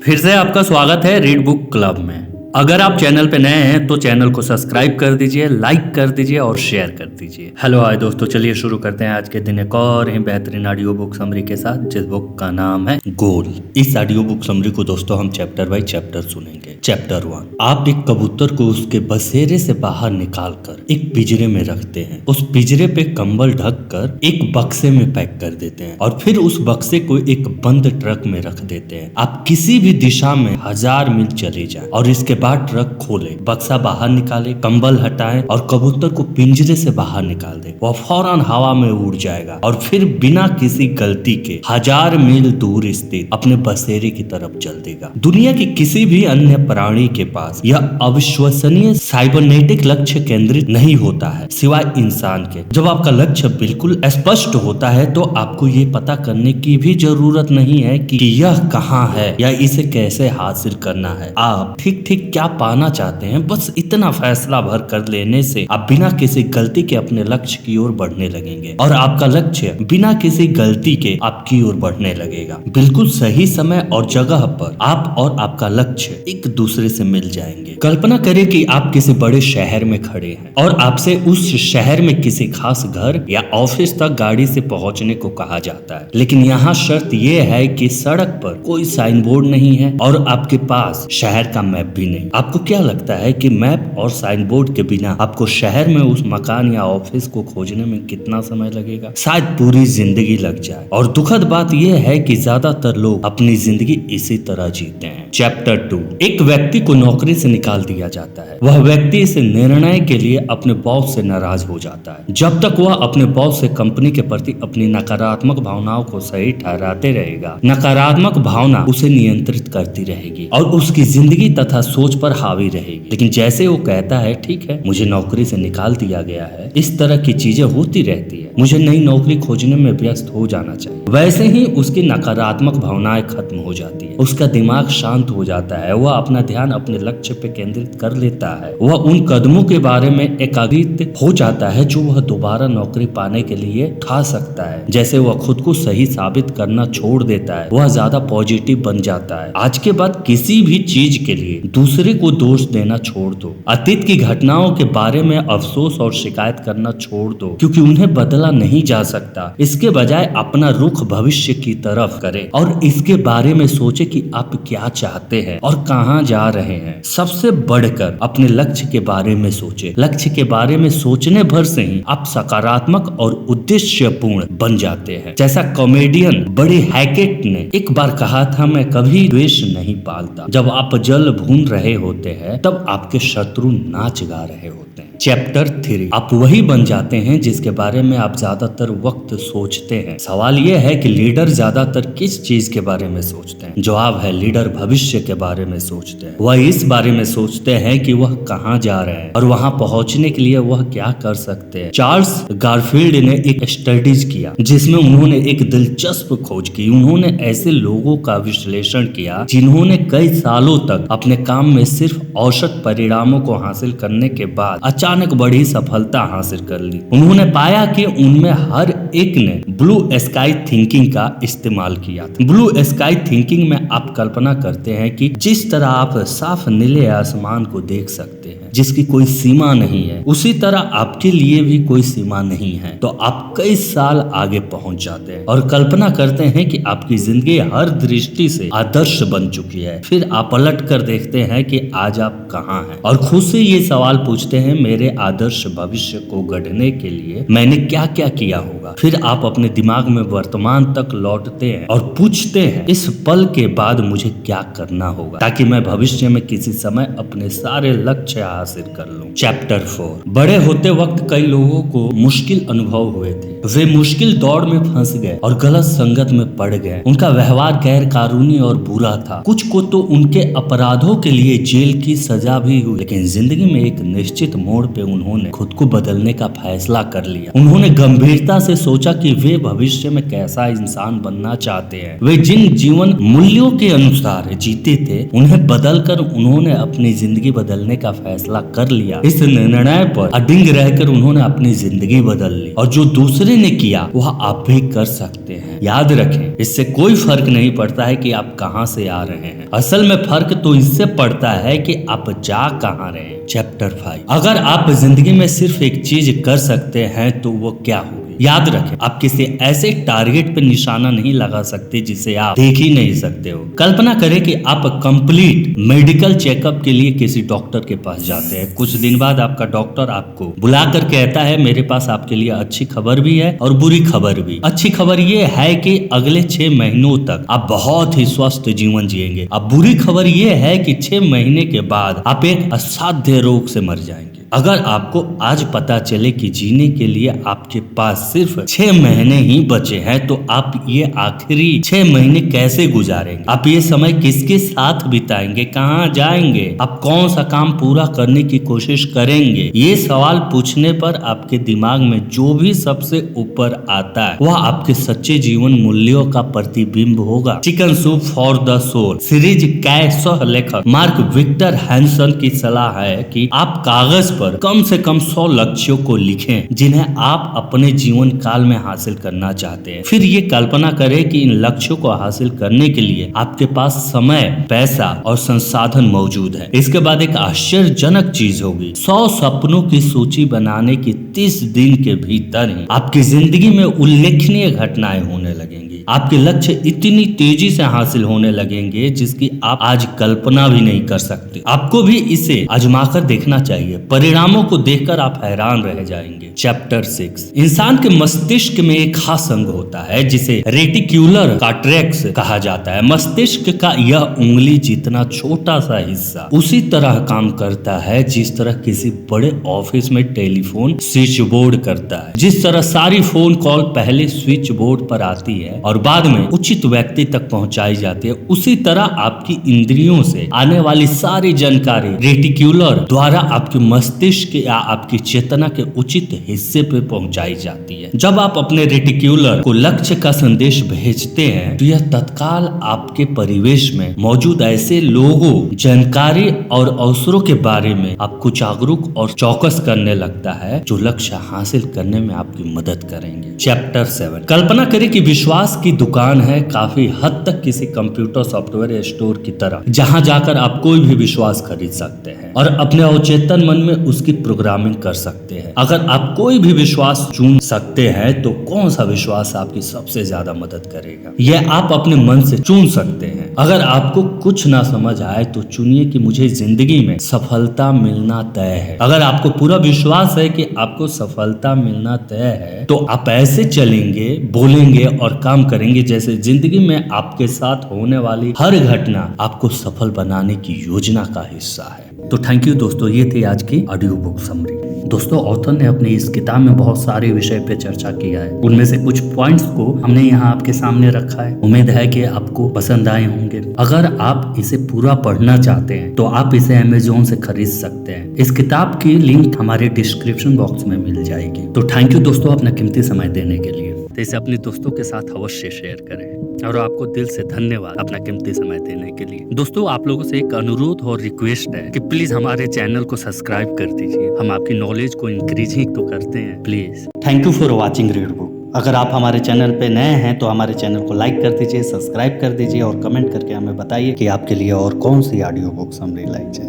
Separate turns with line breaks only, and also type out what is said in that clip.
फिर से आपका स्वागत है रीड बुक क्लब में। अगर आप चैनल पे नए हैं तो चैनल को सब्सक्राइब कर दीजिए, लाइक कर दीजिए और शेयर कर दीजिए। हेलो हाय दोस्तों, चलिए शुरू करते हैं आज के दिन एक और ही बेहतरीन ऑडियो बुक समरी के साथ, जिस बुक का नाम है गोल। इस ऑडियो बुक समरी को दोस्तों हम चैप्टर बाय चैप्टर सुनेंगे। चैप्टर 1। आप एक कबूतर को उसके बसेरे से बाहर निकाल कर एक पिंजरे में रखते हैं। उस पिंजरे पे कंबल ढक कर एक बक्से में पैक कर देते हैं और फिर उस बक्से को एक बंद ट्रक में रख देते हैं। आप किसी भी दिशा में 1000 मील चले जाएं और इसके बाद ट्रक खोले, बक्सा बाहर निकाले, कंबल हटाएं और कबूतर को पिंजरे से बाहर निकाल दे। वह फौरन हवा में उड़ जाएगा और फिर बिना किसी गलती के 1000 मील दूर स्थित अपने बसेरे की तरफ चल देगा। दुनिया के किसी भी अन्य प्राणी के पास यह अविश्वसनीय साइबरनेटिक लक्ष्य केंद्रित नहीं होता है सिवाय इंसान के। जब आपका लक्ष्य बिल्कुल स्पष्ट होता है तो आपको ये पता करने की भी जरूरत नहीं है कि यह कहाँ है या इसे कैसे हासिल करना है। आप ठीक क्या पाना चाहते हैं, बस इतना फैसला भर कर लेने से आप बिना किसी गलती के अपने लक्ष्य की ओर बढ़ने लगेंगे और आपका लक्ष्य बिना किसी गलती के आपकी ओर बढ़ने लगेगा। बिल्कुल सही समय और जगह पर आप और आपका लक्ष्य एक दूसरे से मिल जाएंगे। कल्पना करें कि आप किसी बड़े शहर में खड़े हैं और आपसे उस शहर में किसी खास घर या ऑफिस तक गाड़ी से पहुंचने को कहा जाता है, लेकिन यहाँ शर्त यह है कि सड़क पर कोई साइन बोर्ड नहीं है और आपके पास शहर का मैप भी नहीं। आपको क्या लगता है कि मैप और साइन बोर्ड के बिना आपको शहर में उस मकान या ऑफिस को खोजने में कितना समय लगेगा? शायद पूरी जिंदगी लग जाए। और दुखद बात यह है कि ज्यादातर लोग अपनी जिंदगी इसी तरह जीते हैं। चैप्टर 2। एक व्यक्ति को नौकरी से निकाल दिया जाता है। वह व्यक्ति इस निर्णय के लिए अपने बॉस से नाराज हो जाता है। जब तक वह अपने बॉस से कंपनी के प्रति अपनी नकारात्मक भावनाओं को सही ठहराते रहेगा, नकारात्मक भावना उसे नियंत्रित करती रहेगी और उसकी जिंदगी तथा सोच पर हावी रहेगी। लेकिन जैसे वो कहता है, ठीक है, मुझे नौकरी से निकाल दिया गया है, इस तरह की चीजें होती रहती है, मुझे नई नौकरी खोजने में व्यस्त हो जाना चाहिए, वैसे ही उसकी नकारात्मक भावनाएं खत्म हो जाती है। उसका दिमाग शांत हो जाता है। वह अपना ध्यान अपने लक्ष्य पे केंद्रित कर लेता है। वह उन कदमों के बारे में एकाग्रित हो जाता है जो वह दोबारा नौकरी पाने के लिए उठा सकता है। जैसे वह खुद को सही साबित करना छोड़ देता है, वह ज्यादा पॉजिटिव बन जाता है। आज के बाद किसी भी चीज के लिए दूसरे को दोष देना छोड़ दो। अतीत की घटनाओं के बारे में अफसोस और शिकायत करना छोड़ दो, क्योंकि उन्हें बदला नहीं जा सकता। इसके बजाय अपना रुख भविष्य की तरफ करें और इसके बारे में सोचे कि आप क्या चाहते हैं और कहां जा रहे हैं। सबसे बढ़कर अपने लक्ष्य के बारे में सोचे। लक्ष्य के बारे में सोचने भर से ही आप सकारात्मक और उद्देश्यपूर्ण बन जाते हैं। जैसा कॉमेडियन बड़ी हैकेट ने एक बार कहा था, मैं कभी द्वेष नहीं पालता। जब आप जल भून रहे होते हैं तब आपके शत्रु नाच गा रहे होते हैं। चैप्टर 3। आप वही बन जाते हैं जिसके बारे में आप ज्यादातर वक्त सोचते हैं। सवाल यह है कि लीडर ज्यादातर किस चीज के बारे में सोचते हैं? जवाब है, लीडर भविष्य के बारे में सोचते हैं। वह इस बारे में सोचते हैं कि वह कहां जा रहे हैं और वहां पहुंचने के लिए वह क्या कर सकते हैं। चार्ल्स गारफील्ड ने एक स्टडीज किया जिसमें उन्होंने एक दिलचस्प खोज की। उन्होंने ऐसे लोगों का विश्लेषण किया जिन्होंने कई सालों तक अपने काम में सिर्फ औसत परिणामों को हासिल करने के बाद अचानक बड़ी सफलता हासिल कर ली। उन्होंने पाया कि उनमें हर एक ने ब्लू स्काई थिंकिंग का इस्तेमाल किया था। ब्लू स्काई थिंकिंग में आप कल्पना करते हैं कि जिस तरह आप साफ नीले आसमान को देख सकते हैं जिसकी कोई सीमा नहीं है, उसी तरह आपके लिए भी कोई सीमा नहीं है। तो आप कई साल आगे पहुंच जाते हैं और कल्पना करते हैं कि आपकी जिंदगी हर दृष्टि से आदर्श बन चुकी है। फिर आप पलट कर देखते हैं कि आज आप कहाँ हैं और खुद से ये सवाल पूछते हैं, मेरे आदर्श भविष्य को गढ़ने के लिए मैंने क्या क्या किया होगा। फिर आप अपने दिमाग में वर्तमान तक लौटते हैं और पूछते हैं, इस पल के बाद मुझे क्या करना होगा ताकि मैं भविष्य में किसी समय अपने सारे लक्ष्य हासिल कर लूं। चैप्टर 4। बड़े होते वक्त कई लोगों को मुश्किल अनुभव हुए थे। वे मुश्किल दौड़ में फंस गए और गलत संगत में पड़ गए। उनका व्यवहार गैर कानूनी और बुरा था। कुछ को तो उनके अपराधों के लिए जेल की सजा भी हुई, लेकिन जिंदगी में एक निश्चित मोड़ पे उन्होंने खुद को बदलने का फैसला कर लिया। उन्होंने गंभीरता से सोचा कि वे भविष्य में कैसा इंसान बनना चाहते हैं। वे जिन जीवन मूल्यों के अनुसार जीते थे उन्हें बदलकर उन्होंने अपनी जिंदगी बदलने का फैसला कर लिया। इस निर्णय पर अडिग रहकर उन्होंने अपनी जिंदगी बदल ली और जो दूसरे ने किया वह आप भी कर सकते हैं। याद रखें, इससे कोई फर्क नहीं पड़ता है कि आप कहां से आ रहे हैं। असल में फर्क तो इससे पड़ता है कि आप जा कहां रहे हैं। चैप्टर 5, अगर आप जिंदगी में सिर्फ एक चीज कर सकते हैं तो वो क्या होगी? याद रखें, आप किसी ऐसे टारगेट पे निशाना नहीं लगा सकते जिसे आप देख ही नहीं सकते हो। कल्पना करें कि आप कंप्लीट मेडिकल चेकअप के लिए किसी डॉक्टर के पास जाते हैं। कुछ दिन बाद आपका डॉक्टर आपको बुलाकर कहता है, मेरे पास आपके लिए अच्छी खबर भी है और बुरी खबर भी। अच्छी खबर ये है कि अगले 6 महीनों तक आप बहुत ही स्वस्थ जीवन जिएंगे। अब बुरी खबर ये है कि 6 महीने के बाद आप एक असाध्य रोग से मर जाएंगे। अगर आपको आज पता चले कि जीने के लिए आपके पास सिर्फ 6 महीने ही बचे हैं, तो आप ये आखिरी 6 महीने कैसे गुजारेंगे? आप ये समय किसके साथ बिताएंगे? कहाँ जाएंगे? आप कौन सा काम पूरा करने की कोशिश करेंगे? ये सवाल पूछने पर आपके दिमाग में जो भी सबसे ऊपर आता है वह आपके सच्चे जीवन मूल्यों का प्रतिबिंब होगा। Chicken soup for the soul series के सह लेखक मार्क विक्टर हैंसन की सलाह है कि आप कागज पर कम से कम 100 लक्ष्यों को लिखें जिन्हें आप अपने जीवन काल में हासिल करना चाहते हैं। फिर ये कल्पना करें कि इन लक्ष्यों को हासिल करने के लिए आपके पास समय, पैसा और संसाधन मौजूद है। इसके बाद एक आश्चर्यजनक चीज होगी, 100 सपनों की सूची बनाने की 30 दिन के भीतर ही आपकी जिंदगी में उल्लेखनीय घटनाएं होने लगेंगी। आपके लक्ष्य इतनी तेजी से हासिल होने लगेंगे जिसकी आप आज कल्पना भी नहीं कर सकते। आपको भी इसे आजमाकर देखना चाहिए। परिणामों को देखकर आप हैरान रह जाएंगे। चैप्टर 6, इंसान के मस्तिष्क में एक खास अंग होता है जिसे रेटिक्यूलर कॉर्टेक्स कहा जाता है। मस्तिष्क का यह उंगली जितना छोटा सा हिस्सा उसी तरह काम करता है जिस तरह किसी बड़े ऑफिस में टेलीफोन स्विच बोर्ड करता है। जिस तरह सारी फोन कॉल पहले स्विच बोर्ड पर आती है और बाद में उचित व्यक्ति तक पहुंचाई जाती है, उसी तरह आपकी इंद्रियों से आने वाली सारी जानकारी रेटिक्यूलर द्वारा आपके मस्तिष्क या आपकी चेतना के उचित हिस्से पे पहुंचाई जाती है। जब आप अपने रेटिक्यूलर को लक्ष्य का संदेश भेजते हैं तो यह तत्काल आपके परिवेश में मौजूद ऐसे लोगों, जानकारी और अवसरों के बारे में आपको जागरूक और चौकस करने लगता है जो लक्ष्य हासिल करने में आपकी मदद करेंगे। चैप्टर 7, कल्पना करें कि विश्वास की दुकान है, काफी हद तक किसी कंप्यूटर सॉफ्टवेयर स्टोर की तरह, जहां जाकर आप कोई भी विश्वास खरीद सकते हैं और अपने अवचेतन मन में उसकी प्रोग्रामिंग कर सकते हैं। अगर आप कोई भी विश्वास चुन सकते हैं तो कौन सा विश्वास आपकी सबसे ज्यादा मदद करेगा, यह आप अपने मन से चुन सकते हैं। अगर आपको कुछ ना समझ आए तो चुनिए कि मुझे जिंदगी में सफलता मिलना तय है। अगर आपको पूरा विश्वास है कि आपको सफलता मिलना तय है तो आप ऐसे चलेंगे, बोलेंगे और काम करेंगे जैसे जिंदगी में आपके साथ होने वाली हर घटना आपको सफल बनाने की योजना का हिस्सा है। तो थैंक यू दोस्तों, ये थी आज की ऑडियो बुक समरी। दोस्तों, ऑथर ने अपनी इस किताब में बहुत सारे विषय पे चर्चा किया है। उनमें से कुछ पॉइंट्स को हमने यहाँ आपके सामने रखा है। उम्मीद है कि आपको पसंद आए होंगे। अगर आप इसे पूरा पढ़ना चाहते हैं तो आप इसे अमेज़न से खरीद सकते हैं। इस किताब की लिंक हमारे डिस्क्रिप्शन बॉक्स में मिल जाएगी। तो थैंक यू दोस्तों अपना कीमती समय देने के लिए। तो इसे अपने दोस्तों के साथ अवश्य शेयर करें और आपको दिल से धन्यवाद अपना कीमती समय देने के लिए। दोस्तों, आप लोगों से एक अनुरोध और रिक्वेस्ट है कि प्लीज हमारे चैनल को सब्सक्राइब कर दीजिए। हम आपकी नॉलेज को इंक्रीज ही तो करते हैं, please. Thank you for watching read book. अगर आप हमारे चैनल पे नए हैं तो हमारे चैनल को लाइक कर दीजिए, सब्सक्राइब कर दीजिए और कमेंट करके हमें बताइए कि आपके लिए और कौन सी ऑडियो बुक समरी लाई जाए।